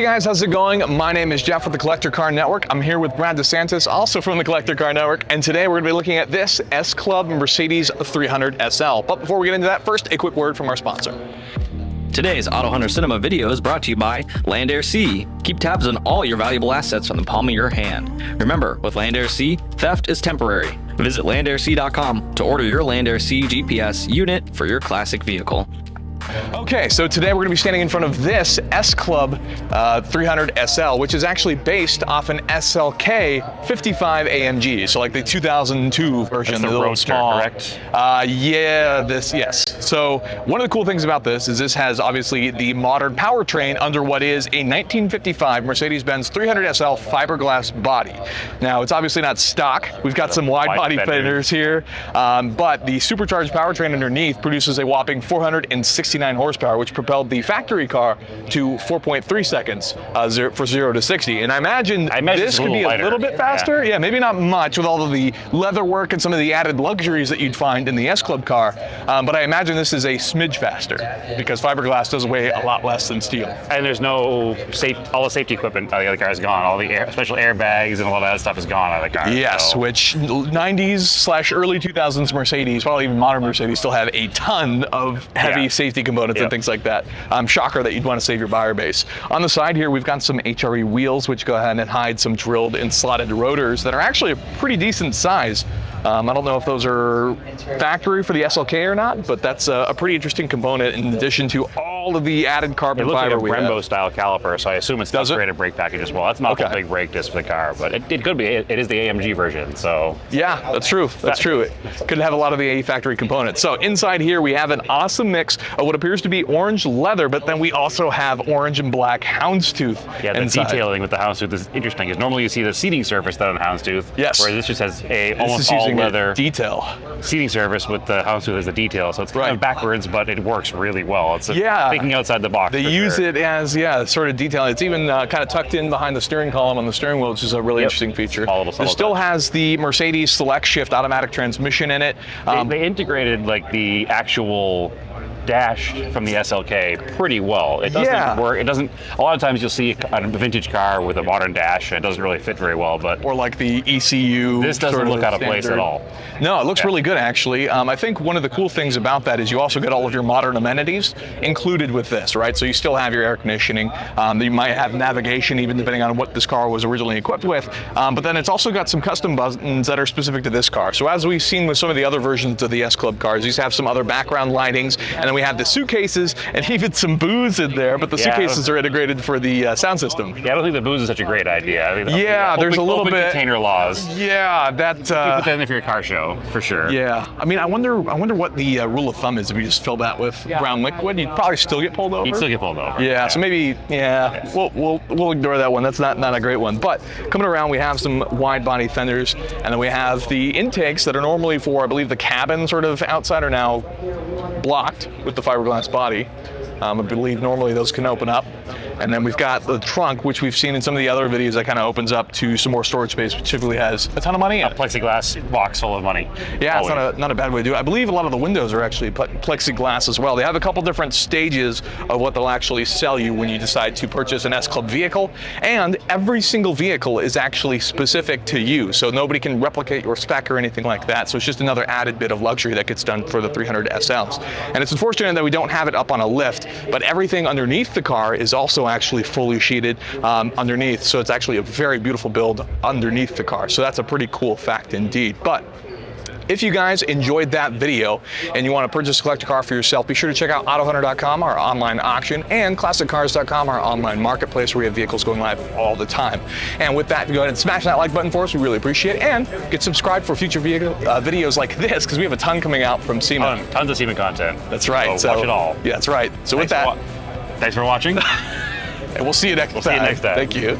guys, how's it going? My name is Jeff with the Collector Car Network. I'm here with Brad DeSantis, also from the Collector Car Network, and today we're going to be looking at this S-Klub Mercedes 300SL. But before we get into that, first, a quick word from our sponsor. Today's AutoHunter Cinema video is brought to you by Land Air Sea. Keep tabs on all your valuable assets from the palm of your hand. Remember, with Land Air Sea, theft is temporary. Visit landairSea.com to order your Land Air Sea GPS unit for your classic vehicle. Okay, so today we're going to be standing in front of this S-Klub 300SL, which is actually based off an SLK 55 AMG, so like the 2002 version. That's the Roadster, correct? Yes. So one of the cool things about this is this has obviously the modern powertrain under what is a 1955 Mercedes-Benz 300SL fiberglass body. Now, it's obviously not stock. We've got some wide body fenders here, but the supercharged powertrain underneath produces a whopping 469 horsepower, which propelled the factory car to 4.3 seconds for 0 to 60. And I imagine this could be a little bit faster. Yeah, maybe not much with all of the leather work and some of the added luxuries that you'd find in the S-Klub car, but I imagine this is a smidge faster because fiberglass does weigh a lot less than steel. And there's no all the safety equipment out of the other car is gone. All the special airbags and all that stuff is gone out of the car. Yes, so. Which 90s/early 2000s Mercedes, probably even modern Mercedes, still have a ton of heavy safety components and things like that. Shocker that you'd want to save your buyer base. On the side here, we've got some HRE wheels, which go ahead and hide some drilled and slotted rotors that are actually a pretty decent size. I don't know if those are factory for the SLK or not, but that's a pretty interesting component in addition to all of the added carbon fiber we have. It looks like a Brembo style caliper, so I assume it's the upgraded brake package as well. That's not the big brake disc for the car, but it could be. It is the AMG version, so. Yeah, that's true. That's true. It could have a lot of the factory components. So inside here, we have an awesome mix of what appears to be orange leather, but then we also have orange and black houndstooth. Yeah, the detailing with the houndstooth is interesting, because normally you see the seating surface done on houndstooth. Yes. Whereas this just has almost all leather detail seating surface with the houndstooth as a detail. So it's kind of backwards, but it works really well. It's thinking outside the box. They use it as sort of detail. It's even kind of tucked in behind the steering column on the steering wheel, which is a really interesting feature. It still has the Mercedes Select Shift automatic transmission in it. They integrated like the actual dash from the SLK pretty well. It doesn't work. It doesn't. A lot of times you'll see a vintage car with a modern dash, and it doesn't really fit very well. But or like the ECU. This doesn't look out of place at all. No, it looks really good actually. I think one of the cool things about that is you also get all of your modern amenities included with this, right? So you still have your air conditioning. You might have navigation, even depending on what this car was originally equipped with. But then it's also got some custom buttons that are specific to this car. So as we've seen with some of the other versions of the S-Klub cars, these have some other background lightings, and then we have the suitcases and even some booze in there, but the suitcases are integrated for the sound system. Yeah, I don't think the booze is such a great idea. I mean, there's a little bit container laws. Yeah, that. Keep it then if you're a car show, for sure. Yeah, I mean, I wonder what the rule of thumb is if you just fill that with brown liquid. You'd probably still get pulled over. You'd still get pulled over. Yeah, so maybe we'll ignore that one. That's not a great one. But coming around, we have some wide body fenders, and then we have the intakes that are normally for, I believe, the cabin sort of outside are now blocked with the fiberglass body. I believe normally those can open up. And then we've got the trunk, which we've seen in some of the other videos, that kind of opens up to some more storage space, which typically has a ton of money in it. A plexiglass box full of money. Yeah, always. It's not a bad way to do it. I believe a lot of the windows are actually plexiglass as well. They have a couple different stages of what they'll actually sell you when you decide to purchase an S-Klub vehicle, and every single vehicle is actually specific to you, so nobody can replicate your spec or anything like that. So it's just another added bit of luxury that gets done for the 300SLs. And it's unfortunate that we don't have it up on a lift, but everything underneath the car is also actually fully sheeted underneath, so it's actually a very beautiful build underneath the car. So that's a pretty cool fact indeed. But if you guys enjoyed that video and you want to purchase a collector car for yourself, be sure to check out AutoHunter.com, our online auction, and ClassicCars.com, our online marketplace where we have vehicles going live all the time. And with that, go ahead and smash that like button for us. We really appreciate it. And get subscribed for future videos like this, because we have a ton coming out from SEMA. Tons of SEMA content. That's right. So watch it all. Yeah, that's right. So with that, thanks for watching. and we'll see you next time. See you next time. Thank you.